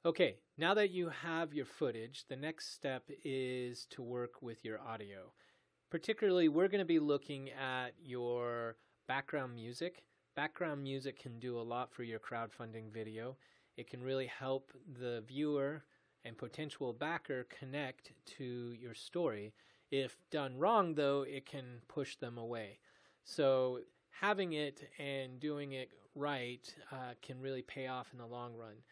Okay, now that you have your footage, the next step is to work with your audio. Particularly, we're going to be looking at your background music. Background music can do a lot for your crowdfunding video. It can really help the viewer and potential backer connect to your story. If done wrong, though, it can push them away. So having it and doing it right can really pay off in the long run.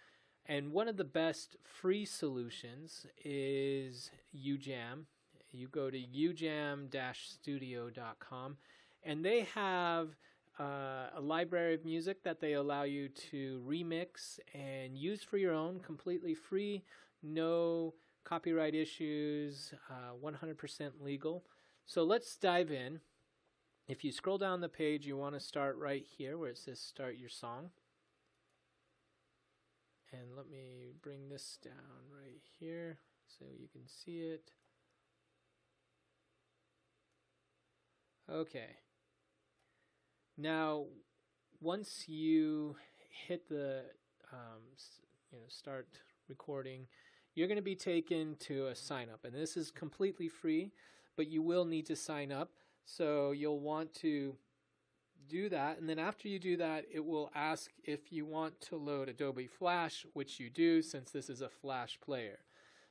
And one of the best free solutions is UJam. You go to ujam-studio.com, and they have a library of music that they allow you to remix and use for your own, completely free, no copyright issues, 100% legal. So let's dive in. If you scroll down the page, you want to start right here where it says Start Your Song. And let me bring this down right here so you can see it. Okay. Now, once you hit the start recording, you're going to be taken to a sign up, and this is completely free, but you will need to sign up. So you'll want to do that, and then after you do that, it will ask if you want to load Adobe Flash, which you do since this is a Flash player.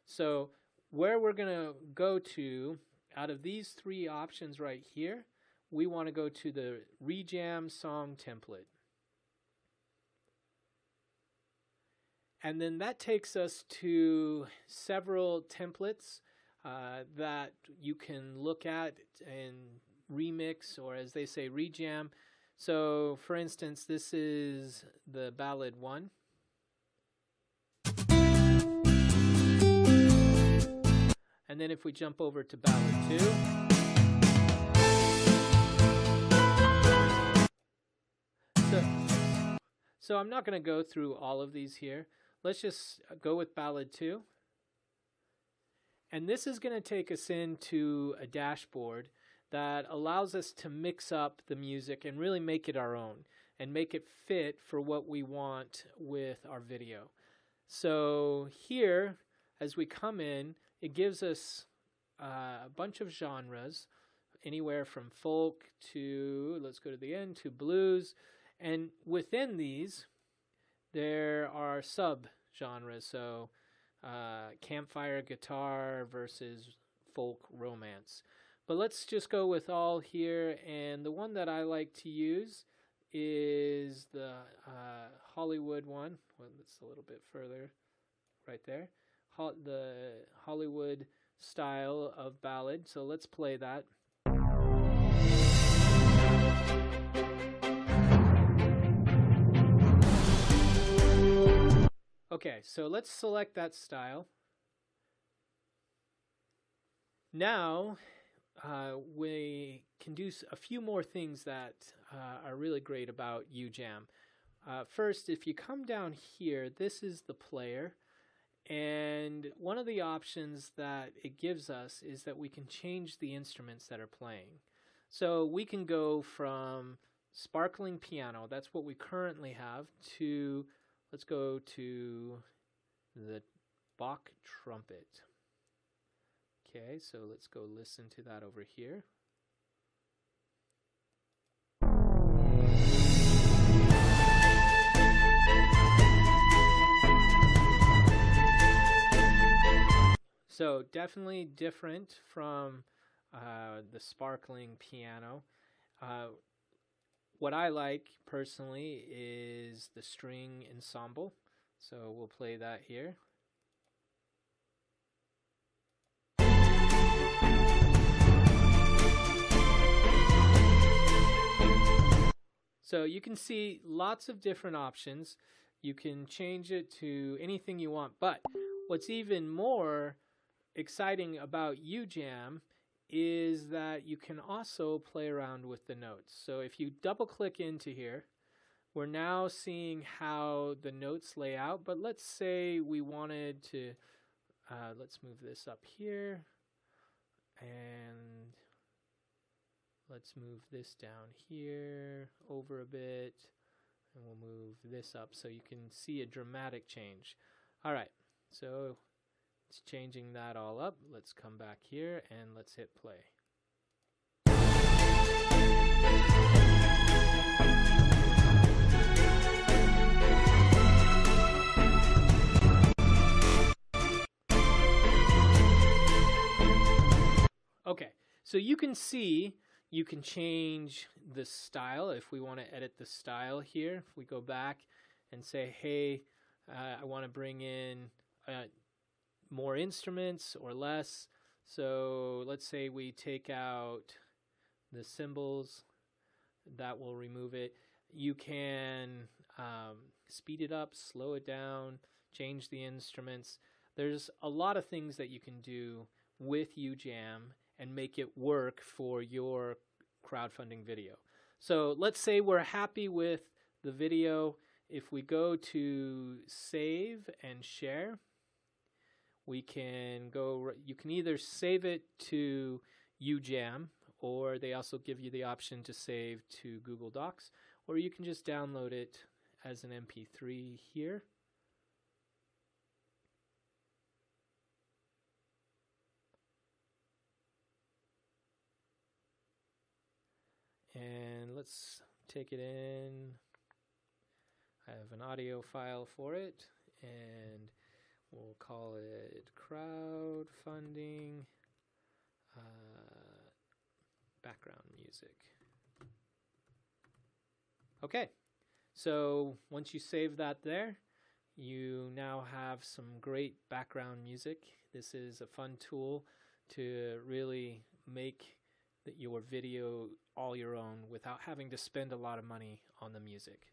So where we're going to go to out of these three options right here, we want to go to the Rejam song template. And then that takes us to several templates that you can look at and remix, or as they say, rejam. So for instance, this is the ballad 1. And then if we jump over to ballad 2, so I'm not going to go through all of these here. Let's just go with ballad 2. And this is going to take us into a dashboard that allows us to mix up the music and really make it our own and make it fit for what we want with our video. So here, as we come in, it gives us a bunch of genres, anywhere from folk to, let's go to the end, to blues. And within these, there are sub-genres, so campfire guitar versus folk romance. But let's just go with all here, and the one that I like to use is the Hollywood one. Well, it's a little bit further right there. The Hollywood style of ballad. So let's play that. Okay, so let's select that style. Now we can do a few more things that are really great about UJam. First, if you come down here, this is the player. And one of the options that it gives us is that we can change the instruments that are playing. So we can go from sparkling piano, that's what we currently have, to, let's go to the Bach trumpet. Okay, so let's go listen to that over here. So definitely different from the sparkling piano. What I like personally is the string ensemble. So we'll play that here. So you can see lots of different options. You can change it to anything you want, but what's even more exciting about UJam is that you can also play around with the notes. So if you double click into here, we're now seeing how the notes lay out, but let's say we wanted to, let's move this up here, and let's move this down here over a bit, and we'll move this up so you can see a dramatic change. All right, so it's changing that all up. Let's come back here and let's hit play. Okay, so you can see you can change the style if we want to edit the style here. If we go back and say, hey, I want to bring in more instruments or less. So let's say we take out the cymbals, that will remove it. You can speed it up, slow it down, change the instruments. There's a lot of things that you can do with UJam and make it work for your crowdfunding video. So let's say we're happy with the video. If we go to save and share, we can go, you can either save it to UJam, or they also give you the option to save to Google Docs, or you can just download it as an MP3 here. And let's take it in. I have an audio file for it, and we'll call it crowdfunding background music. Okay, so once you save that there, you now have some great background music. This is a fun tool to really make your video all your own without having to spend a lot of money on the music.